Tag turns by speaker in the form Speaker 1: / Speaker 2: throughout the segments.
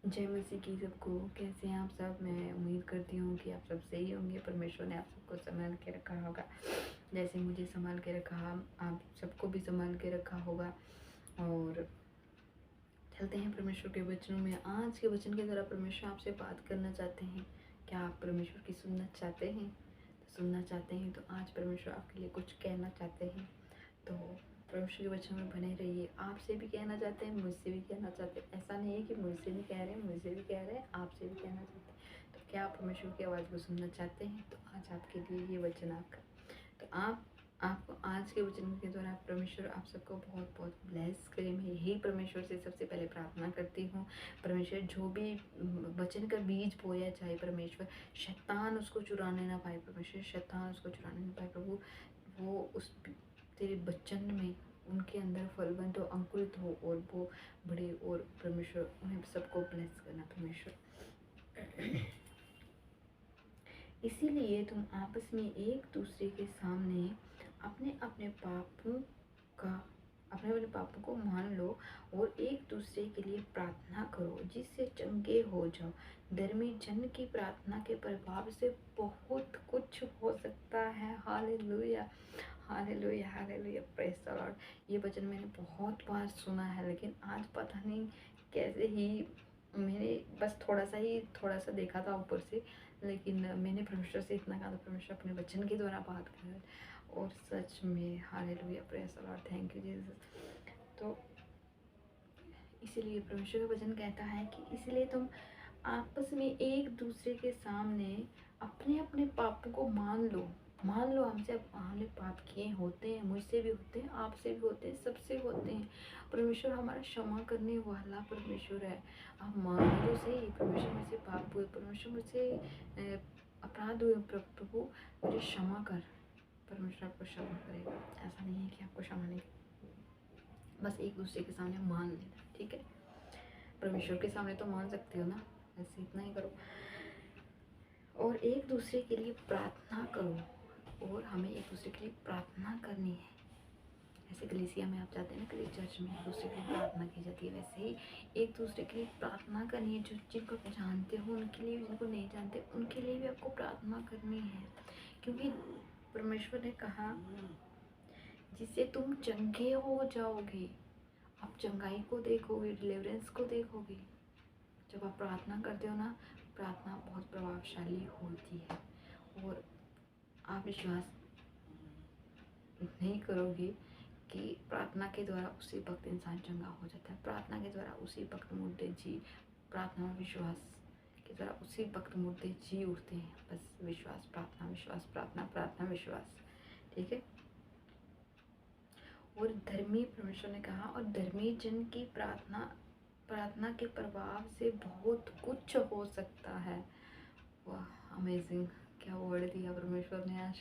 Speaker 1: जय मसीह की सबको। कैसे हैं आप सब? मैं उम्मीद करती हूँ कि आप सब सही होंगे। परमेश्वर ने आप सबको संभाल के रखा होगा, जैसे मुझे संभाल के रखा, आप सबको भी संभाल के रखा होगा। और चलते हैं परमेश्वर के वचनों में। आज के वचन के द्वारा परमेश्वर आपसे बात करना चाहते हैं। क्या आप परमेश्वर की सुनना चाहते हैं? तो सुनना चाहते हैं तो आज परमेश्वर आपके लिए कुछ कहना चाहते हैं। तो परमेश्वर के वचन में बने रहिए। आपसे भी कहना चाहते हैं, मुझसे भी कहना चाहते हैं। ऐसा नहीं है कि मुझसे भी कह रहे हैं, मुझसे भी कह रहे हैं, आपसे भी कहना चाहते हैं। तो क्या आप परमेश्वर की आवाज़ को सुनना चाहते हैं? तो आज आपके लिए ये वचन आपका। तो आपको आज के वचन के द्वारा परमेश्वर आप सबको बहुत बहुत ब्लेस करे। मैं यही परमेश्वर से सबसे पहले प्रार्थना करती हूँ। परमेश्वर जो भी वचन का बीज बोया जाए, परमेश्वर शैतान उसको चुराने ना पाए। परमेश्वर शैतान उसको चुराने ना पाए। प्रभु वो उस तेरे बच्चन में उनके अंदर फलवंत हो, अंकुरित हो और वो बड़े। और परमेश्वर उन्हें सबको ब्लेस करना परमेश्वर। इसीलिए तुम आपस में एक दूसरे के सामने अपने अपने पापों का अपने अपने पापों को मान लो और एक दूसरे के लिए प्रार्थना करो जिससे चंगे हो जाओ। धर्मी जन की प्रार्थना के प्रभाव से बहुत कुछ हो सकता है। Hallelujah, hallelujah, hallelujah, praise the Lord. ये वचन मैंने बहुत बार सुना है, लेकिन आज पता नहीं कैसे ही मैंने बस थोड़ा सा देखा था ऊपर से, लेकिन मैंने परमेश्वर से इतना कहा था, परमेश्वर अपने वचन के द्वारा बात कर। और सच में hallelujah, praise the Lord, thank you Jesus. तो इसीलिए परमेश्वर का वचन कहता है कि इसलिए तुम आपस में एक दूसरे के सामने अपने अपने पापों को मान लो। हमने पाप किए होते हैं, मुझसे भी होते हैं, आपसे भी होते हैं, सबसे होते हैं। परमेश्वर हमारा क्षमा करने वाला परमेश्वर है। आप मान लो सही, परमेश्वर मुझसे पाप हुए, परमेश्वर मुझसे अपराध हुए, प्रभु मुझे क्षमा कर। परमेश्वर आपको क्षमा करेगा। ऐसा नहीं है कि आपको क्षमा नहीं, बस एक दूसरे के सामने मान लेना, ठीक है? परमेश्वर के सामने तो मान सकते हो ना, ऐसे इतना ही करो। और एक दूसरे के लिए प्रार्थना करो। और हमें एक दूसरे के लिए प्रार्थना करनी है। ऐसे कलीसिया में आप जाते हैं ना, कभी चर्च में एक दूसरे के लिए प्रार्थना की जाती है, वैसे ही एक दूसरे के लिए प्रार्थना करनी है। जो जिनको आप जानते हो उनके लिए, जिनको नहीं जानते उनके लिए भी आपको प्रार्थना करनी है। क्योंकि परमेश्वर ने कहा जिससे तुम चंगे हो जाओगे। आप चंगाई को देखोगे, डिलीवरेंस को देखोगे। जब आप प्रार्थना करते हो ना, प्रार्थना बहुत प्रभावशाली होती है। और आप विश्वास नहीं करोगे कि प्रार्थना के द्वारा उसी वक्त इंसान चंगा हो जाता है। प्रार्थना के द्वारा उसी वक्त मुर्दे जी, प्रार्थना और विश्वास के द्वारा उसी वक्त मुर्दे जी उठते हैं। बस विश्वास, प्रार्थना, विश्वास, प्रार्थना, प्रार्थना, विश्वास, ठीक है? और धर्मी, परमेश्वर ने कहा, और धर्मी जन की प्रार्थना के प्रभाव से बहुत कुछ हो सकता है। वाह, अमेजिंग, क्या वर्ड दिया परमेश्वर ने आज।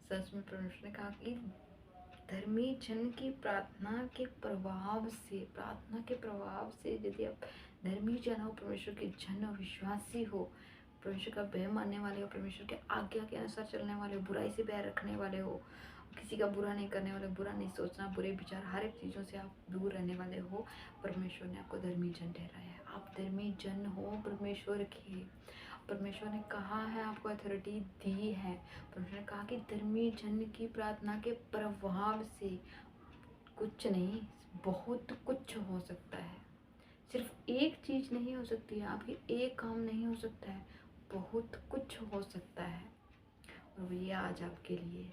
Speaker 1: सच में परमेश्वर ने कहा कि धर्मी जन की प्रार्थना के प्रभाव से यदि आप धर्मी जन हो, परमेश्वर के जन हो, विश्वासी हो, परमेश्वर का भय मानने वाले हो, परमेश्वर के आज्ञा के अनुसार चलने वाले हो, बुराई से बैर रखने वाले हो, किसी का बुरा नहीं करने वाले, बुरा नहीं सोचना, बुरे विचार, हर एक चीज़ों से आप दूर रहने वाले हो, परमेश्वर ने आपको धर्मी जन ठहराया है। आप धर्मी जन हो परमेश्वर के। परमेश्वर ने कहा है, आपको अथॉरिटी दी है। परमेश्वर ने कहा कि धर्मी जन की प्रार्थना के प्रभाव से कुछ नहीं, बहुत कुछ हो सकता है। सिर्फ एक चीज़ नहीं हो सकती है, आपकी एक काम नहीं हो सकता है, बहुत कुछ हो सकता है। और ये आज आपके लिए,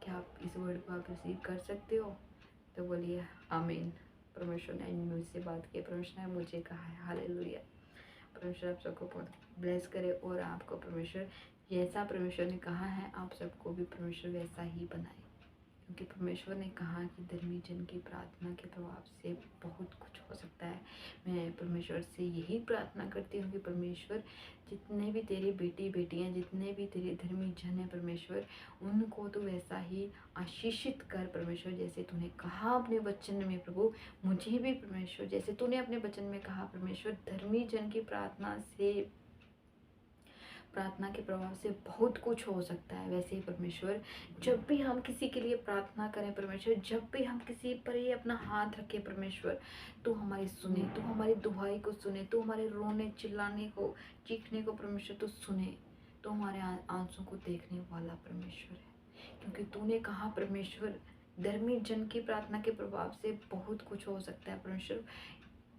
Speaker 1: क्या आप इस वर्ड को आप रिसीव कर सकते हो? तो बोलिए आमीन। परमेश्वर ने मुझसे बात की, परमेश्वर ने मुझे कहा है। हालेलुया। परमेश्वर आप सबको बहुत ब्लेस करे और आपको परमेश्वर जैसा परमेश्वर ने कहा है, आप सबको भी परमेश्वर वैसा ही बनाए। क्योंकि परमेश्वर ने कहा कि धर्मी जन की प्रार्थना के प्रभाव से बहुत कुछ हो सकता है। मैं परमेश्वर से यही प्रार्थना करती हूँ कि परमेश्वर जितने भी तेरी बेटी बेटियाँ, जितने भी तेरे धर्मी जन हैं, परमेश्वर उनको तो वैसा ही आशीषित कर परमेश्वर, जैसे तूने कहा अपने वचन में। प्रभु मुझे भी परमेश्वर जैसे तूने अपने वचन में कहा, परमेश्वर धर्मी जन की प्रार्थना से प्रार्थना के प्रभाव से बहुत कुछ हो सकता है। वैसे ही परमेश्वर, जब भी हम किसी के लिए प्रार्थना करें परमेश्वर, जब भी हम किसी पर ही अपना हाथ रखें परमेश्वर, तो हमारी सुने, तो हमारी दुहाई को सुने, तो हमारे रोने चिल्लाने को चीखने को परमेश्वर तो सुने, तो हमारे आंसू को देखने वाला परमेश्वर है। क्योंकि तूने कहा परमेश्वर, धर्मी जन की प्रार्थना के प्रभाव से बहुत कुछ हो सकता है परमेश्वर,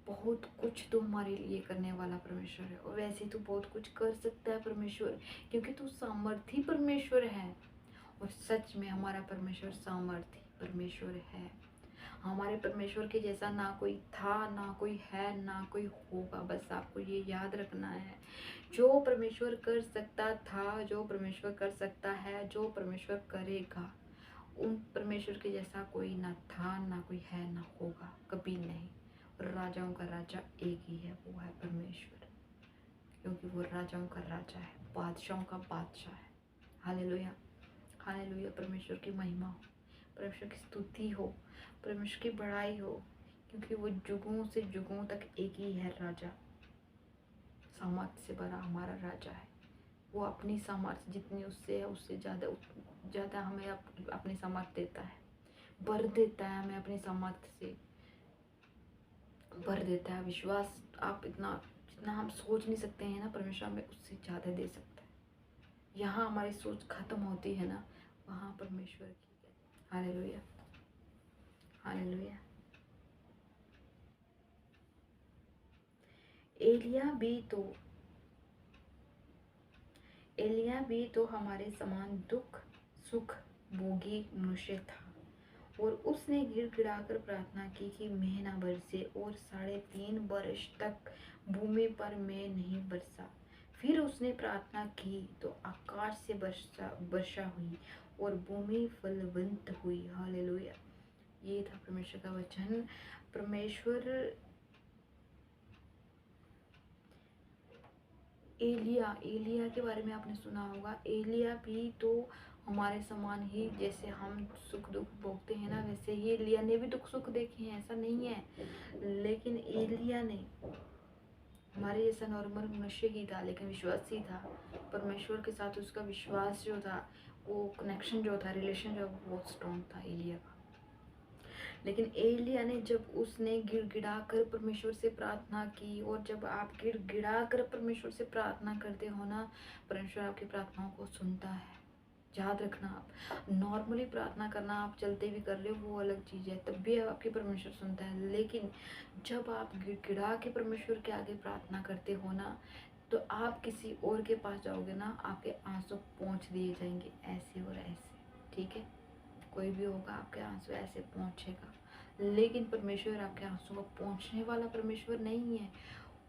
Speaker 1: बहुत कुछ तो हमारे लिए करने वाला परमेश्वर है। और वैसे तो बहुत कुछ कर सकता है परमेश्वर, क्योंकि तू सामर्थी परमेश्वर है। और सच में हमारा परमेश्वर सामर्थी परमेश्वर है। हमारे परमेश्वर के जैसा ना कोई था, ना कोई है, ना कोई होगा। बस आपको ये याद रखना है, जो परमेश्वर कर सकता था, जो परमेश्वर कर सकता है, जो परमेश्वर करेगा, उन परमेश्वर के जैसा कोई ना था, ना कोई है, ना होगा, कभी नहीं। राजाओं का राजा एक ही है, वो है परमेश्वर, क्योंकि वो राजाओं का राजा है, बादशाहों का बादशाह है। Hallelujah, hallelujah. परमेश्वर की महिमा हो, परमेश्वर की स्तुति हो, परमेश्वर की बड़ाई हो, क्योंकि वो जुगों से जुगों तक एक ही है राजा। सामर्थ्य से भरा हमारा राजा है। वो अपनी सामर्थ्य जितनी उससे है, उससे ज़्यादा हमें अपनी सामर्थ्य देता है, भर देता है हमें अपनी सामर्थ्य से, भर देता है। विश्वास आप इतना, जितना हम सोच नहीं सकते हैं ना, परमेश्वर हमें उससे ज़्यादा दे सकता है। यहाँ हमारी सोच खत्म होती है ना, वहाँ परमेश्वर की। Hallelujah, hallelujah. एलिया भी तो हमारे समान दुख सुख भोगी मनुष्य था, और उसने गिड़गिड़ाकर प्रार्थना की कि मेघ न बरसे, और 3.5 वर्ष तक भूमि पर मेघ नहीं बरसा। फिर उसने प्रार्थना की तो आकाश से वर्षा हुई और भूमि फलवंत हुई। हालेलुया। ये था परमेश्वर का वचन। परमेश्वर एलिया के बारे में आपने सुना होगा। एलिया भी तो हमारे समान ही, जैसे हम सुख दुख भोगते हैं ना, वैसे ही एलिया ने भी दुख सुख देखे हैं, ऐसा नहीं है। लेकिन एलिया ने हमारे जैसा नॉर्मल मनुष्य ही था, लेकिन विश्वासी था। परमेश्वर के साथ उसका विश्वास जो था, वो कनेक्शन जो था, रिलेशन जो बहुत स्ट्रॉन्ग था एलिया का। लेकिन एलिया ने, जब उसने गिड़गिड़ा कर परमेश्वर से प्रार्थना की, और जब आप गिड़गिड़ा कर परमेश्वर से प्रार्थना करते हो ना, परमेश्वर आपकी प्रार्थनाओं को सुनता है। याद रखना, आप नॉर्मली प्रार्थना करना, आप चलते भी कर रहे हो, वो अलग चीज़ है, तब भी आपकी परमेश्वर सुनता है। लेकिन जब आप गिड़गिड़ा के परमेश्वर के आगे प्रार्थना करते हो ना, तो आप किसी और के पास जाओगे ना, आपके आंसू पहुँच दिए जाएंगे ऐसे और ऐसे, ठीक है। कोई भी होगा, आपके आंसू ऐसे पहुँचेगा। लेकिन परमेश्वर आपके आंसू को पहुँचने वाला परमेश्वर नहीं है।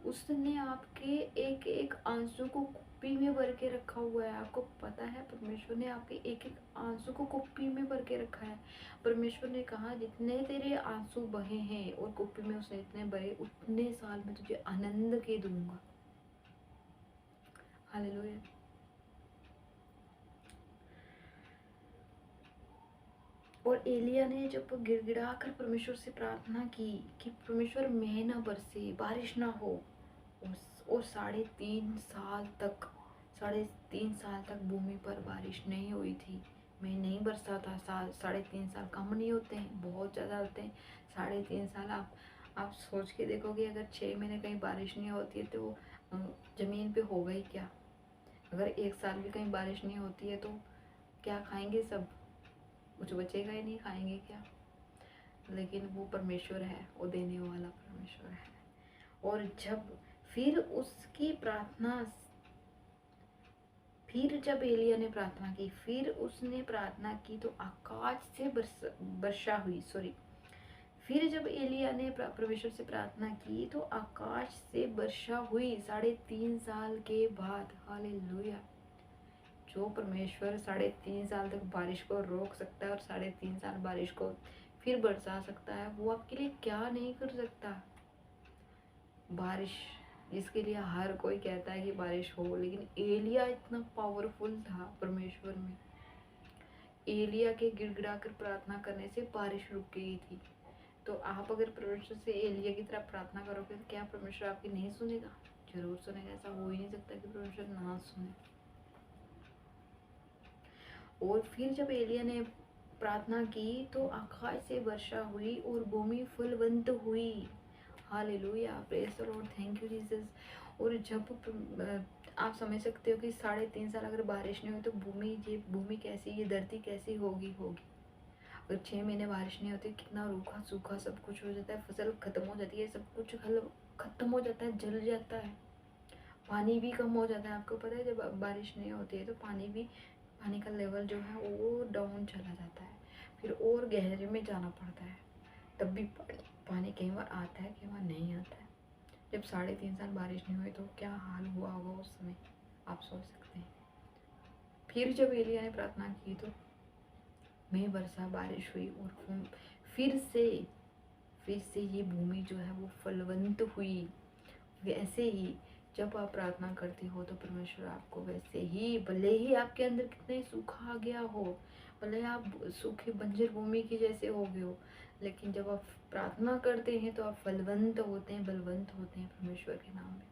Speaker 1: उसने आपके एक एक आंसू को कुप्पी में भर के रखा हुआ है। आपको पता है, परमेश्वर ने आपके एक एक आंसू को कुप्पी में भर के रखा है। परमेश्वर ने कहा, जितने तेरे आंसू बहे हैं और कुप्पी में उसने इतने भरे, उतने साल में तुझे आनंद के दूंगा। हालेलुया। और एलिया ने जब गिड़गिड़ा कर परमेश्वर से प्रार्थना की कि परमेश्वर मेघ ना बरसे, बारिश ना हो, और 3.5 साल तक, 3.5 साल तक भूमि पर बारिश नहीं हुई थी, मेघ नहीं बरसा था। 3.5 साल कम नहीं होते हैं, बहुत ज़्यादा होते हैं। 3.5 साल आप सोच के देखोगे, अगर 6 महीने कहीं बारिश नहीं होती है तो वो ज़मीन पे होगा ही क्या। अगर 1 साल भी कहीं बारिश नहीं होती है तो क्या खाएंगे सब, कुछ बचेगा ही नहीं, खाएंगे क्या। लेकिन वो परमेश्वर है, वो देने वाला परमेश्वर है। और फिर जब एलिया ने प्रार्थना की, फिर उसने प्रार्थना की तो आकाश से वर्षा हुई। फिर जब एलिया ने परमेश्वर से प्रार्थना की तो आकाश से वर्षा हुई 3.5 साल के बाद। हालेलुया। जो परमेश्वर 3.5 साल तक बारिश को रोक सकता है और 3.5 साल बारिश को फिर बरसा सकता है, वो आपके लिए क्या नहीं कर सकता। बारिश जिसके लिए हर कोई कहता है कि बारिश हो, लेकिन एलिया इतना पावरफुल था परमेश्वर में, एलिया के गिड़गिड़ा कर प्रार्थना करने से बारिश रुक गई थी। तो आप अगर परमेश्वर से एलिया की तरह प्रार्थना करोगे तो क्या परमेश्वर आपकी नहीं सुनेगा? जरूर सुनेगा। ऐसा हो ही नहीं सकता कि परमेश्वर ना सुने। और फिर जब एलिया ने प्रार्थना की तो आकाश से वर्षा हुई और भूमि फलवंत हुई। Hallelujah, praise the Lord, thank you Jesus. और जब आप समझ सकते हो कि 3.5 साल अगर बारिश नहीं हुई तो भूमि कैसी, ये धरती कैसी होगी। अगर 6 महीने बारिश नहीं होती कितना रूखा सूखा सब कुछ हो जाता है, फसल खत्म हो जाती है, सब कुछ खत्म हो जाता है, जल जाता है, पानी भी कम हो जाता है। आपको पता है जब बारिश नहीं होती है तो पानी का लेवल जो है वो डाउन चला जाता है, फिर और गहरे में जाना पड़ता है, तब भी पानी कई बार आता है, कई बार नहीं आता है। जब 3.5 साल बारिश नहीं हुई तो क्या हाल हुआ होगा उस समय, आप सोच सकते हैं। फिर जब एलिया ने प्रार्थना की तो में वर्षा बारिश हुई और फिर से ये भूमि जो है वो फलवंत हुई। वैसे ही जब आप प्रार्थना करते हो तो परमेश्वर आपको वैसे ही, भले ही आपके अंदर कितने सूखा आ गया हो, भले आप सूखे बंजर भूमि की जैसे हो गए हो, लेकिन जब आप प्रार्थना करते हैं तो आप फलवंत होते हैं, बलवंत होते हैं परमेश्वर के नाम में।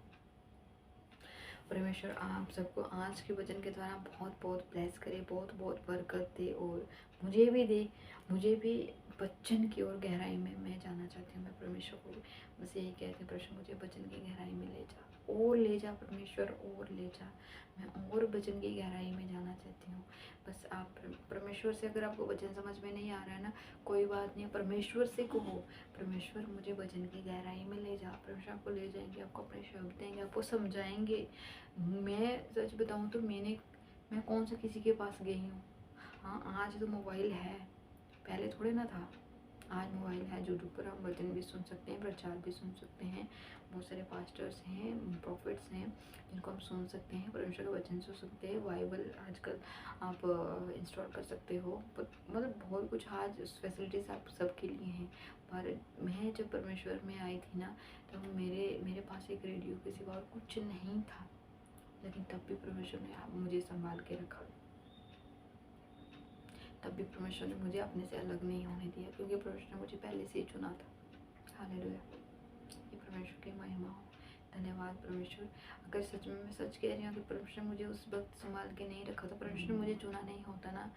Speaker 1: परमेश्वर आप सबको आज के वचन के द्वारा बहुत बहुत ब्लेस करे, बहुत बहुत बरकत दे, और मुझे भी वचन की ओर गहराई में मैं जाना चाहती हूँ। मैं परमेश्वर को बस यही कहती हूँ, परमेश्वर मुझे वचन की गहराई में ले जा परमेश्वर, और ले जा, मैं और वचन की गहराई में जाना चाहती हूँ। बस आप परमेश्वर से, अगर आपको वचन समझ में नहीं आ रहा है ना, कोई बात नहीं, परमेश्वर से कहो, परमेश्वर मुझे वचन की गहराई में ले जा। परमेश्वर आपको ले जाएंगे, आपको अपने शब्द देंगे, आपको समझाएंगे। मैं सच बताऊँ तो मैं कौन सा किसी के पास गई हूँ। हाँ, आज तो मोबाइल है, पहले थोड़े ना था। आज मोबाइल है, यूट्यूब पर हम वचन भी सुन सकते हैं, प्रचार भी सुन सकते हैं। बहुत सारे पास्टर्स हैं, प्रॉफिट्स हैं जिनको हम सुन सकते हैं, परमेश्वर का वचन सुन सकते हैं। बाइबल आजकल आप इंस्टॉल कर सकते हो, मतलब बहुत कुछ आज फैसिलिटीज़ आप सबके लिए हैं। पर मैं जब परमेश्वर में आई थी ना, तो मेरे पास एक रेडियो के सिवा और कुछ नहीं था, लेकिन तब भी परमेश्वर ने मुझे संभाल के रखा। तब भी परमेश्वर ने मुझे अपने से अलग नहीं होने दिया, क्योंकि परमेश्वर ने मुझे पहले से ही चुना था। हालेलुया, ये परमेश्वर की महिमा हो। धन्यवाद परमेश्वर। अगर सच में मैं सच कह रही हूँ कि परमेश्वर ने मुझे उस वक्त संभाल के नहीं रखा, तो परमेश्वर ने मुझे चुना नहीं होता ना,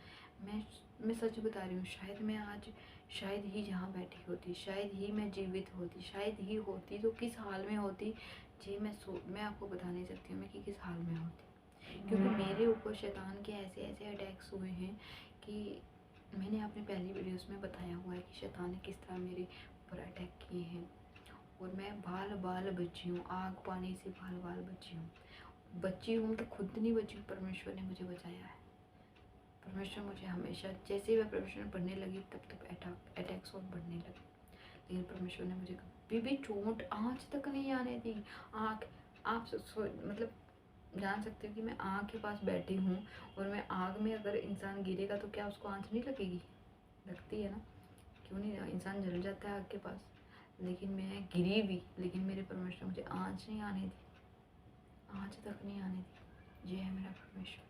Speaker 1: मैं सच बता रही हूँ, शायद ही जहाँ बैठी होती, शायद ही मैं जीवित होती, शायद ही होती, तो किस हाल में होती जी मैं आपको बता नहीं सकती हूँ मैं कि किस हाल में होती। क्योंकि मेरे ऊपर शैतान के ऐसे अटैक्स हुए हैं कि मैंने अपनी पहली वीडियोस में बताया हुआ है कि शैतान ने किस तरह मेरे ऊपर अटैक किए हैं, और मैं बाल बची हूँ, आग पानी से बाल बची हूँ तो खुद नहीं बची, परमेश्वर ने मुझे बचाया है। परमेश्वर मुझे हमेशा, जैसे ही मैं परमेश्वर में बढ़ने लगी तब अटैक्स और बढ़ने लगे, लेकिन परमेश्वर ने मुझे कभी भी चोट आज तक नहीं आने दी। आग, आप मतलब जान सकते हो कि मैं आग के पास बैठी हूँ, और मैं आग में अगर इंसान गिरेगा तो क्या उसको आँच नहीं लगेगी? लगती है ना, क्यों नहीं, इंसान जल जाता है आग के पास। लेकिन मैं गिरी भी, लेकिन मेरे परमेश्वर मुझे आँच नहीं आने दी, आज तक नहीं आने दी। ये है मेरा परमेश्वर।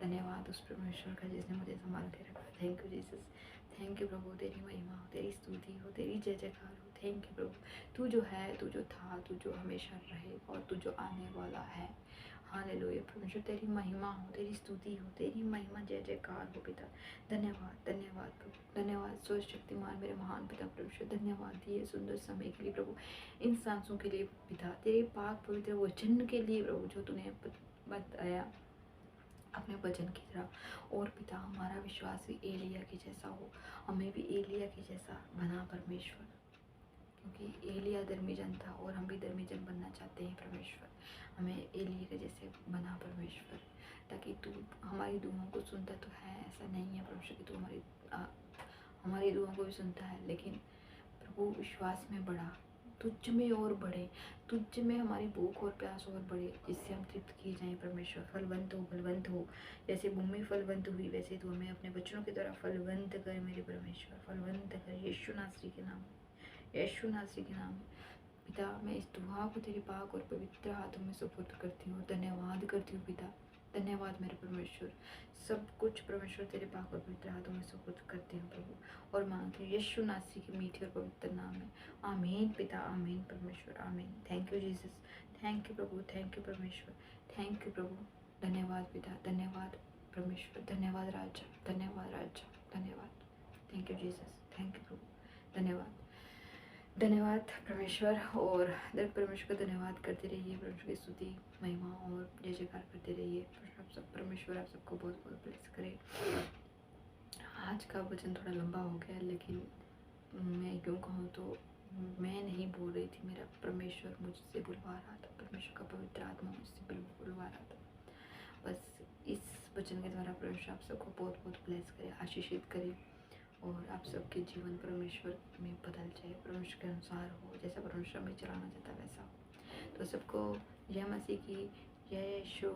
Speaker 1: धन्यवाद उस परमेश्वर का जिसने मुझे संभाल के रखा। Thank you Jesus, thank you प्रभु, तेरी महिमा हो, तेरी स्तुति हो, तेरी जय जयकार हो। थैंक यू प्रभु, तू जो है, तू जो था, तू जो हमेशा रहे, और तू जो आने वाला है। हालेलुया परमेश्वर, तेरी महिमा हो, तेरी स्तुति हो, तेरी महिमा, जय जयकार हो पिता। धन्यवाद प्रभु, धन्यवाद सर्वशक्तिमान मेरे महान पिता परमेश्वर। धन्यवाद ये सुंदर समय के लिए प्रभु, इन सांसों के लिए पिता, तेरे पाक पवित्र वचन के लिए प्रभु, जो तूने बताया अपने वचन की तरह। और पिता, हमारा विश्वास भी एलिया के जैसा हो, हमें भी एलिया के जैसा बना परमेश्वर, क्योंकि एलिया धर्मी जन था और हम भी धर्मी जन बनना चाहते हैं परमेश्वर। हमें एलिया के जैसे बना परमेश्वर, ताकि तू हमारी दुआओं को सुनता तो है, ऐसा नहीं है परमेश्वर कि तू हमारी दुआओं को भी सुनता है, लेकिन प्रभु विश्वास में बढ़ा, तुझ में और बढ़े, तुझ में हमारी भूख और प्यास और बढ़े, जिससे हम तृप्त किए जाएं परमेश्वर। फलवंत हो, बलवंत हो, जैसे भूमि फलवंत हुई वैसे तू हमें अपने बच्चों की तरह फलवंत कर मेरे परमेश्वर, फलवंत कर, यीशु नासरी के नाम, यीशु नासरी के नाम। पिता, मैं इस दुआ को तेरे पाक और पवित्र हाथों में सुपुर्द करती हूँ, धन्यवाद करती हूँ पिता। धन्यवाद मेरे परमेश्वर, सब कुछ परमेश्वर तेरे पाक और पवित्र हाथों में सुपुर्द करती हूँ प्रभु, और मांगती हूँ यीशु नासरी के मीठे और पवित्र नाम में। आमीन पिता, आमीन परमेश्वर, आमीन। Thank you Jesus, thank you Prabhu, thank you परमेश्वर, थैंक यू प्रभु। धन्यवाद पिता, धन्यवाद परमेश्वर। धन्यवाद राजा, धन्यवाद राजा, धन्यवाद। Thank you Jesus, thank you, धन्यवाद, धन्यवाद परमेश्वर। और दर परमेश्वर का धन्यवाद करते रहिए, परमेश्वर की स्तुति महिमा और जय जयकार करते रहिए। परमेश्वर आप सबको बहुत बहुत ब्लेस करे। आज का वचन थोड़ा लंबा हो गया, लेकिन मैं क्यों कहूँ तो मैं नहीं बोल रही थी, मेरा परमेश्वर मुझसे बुलवा रहा था, परमेश्वर का पवित्र आत्मा मुझसे बुलवा रहा था। बस इस वचन के द्वारा परमेश्वर आप सबको बहुत बहुत ब्लेस करे, आशीषित करे और आप सबके जीवन परमेश्वर में बदल जाए, परमेश्वर के अनुसार हो, जैसा परमेश्वर में चलाना चाहता है वैसा हो। तो सबको जय मसीह की, जय यीशु।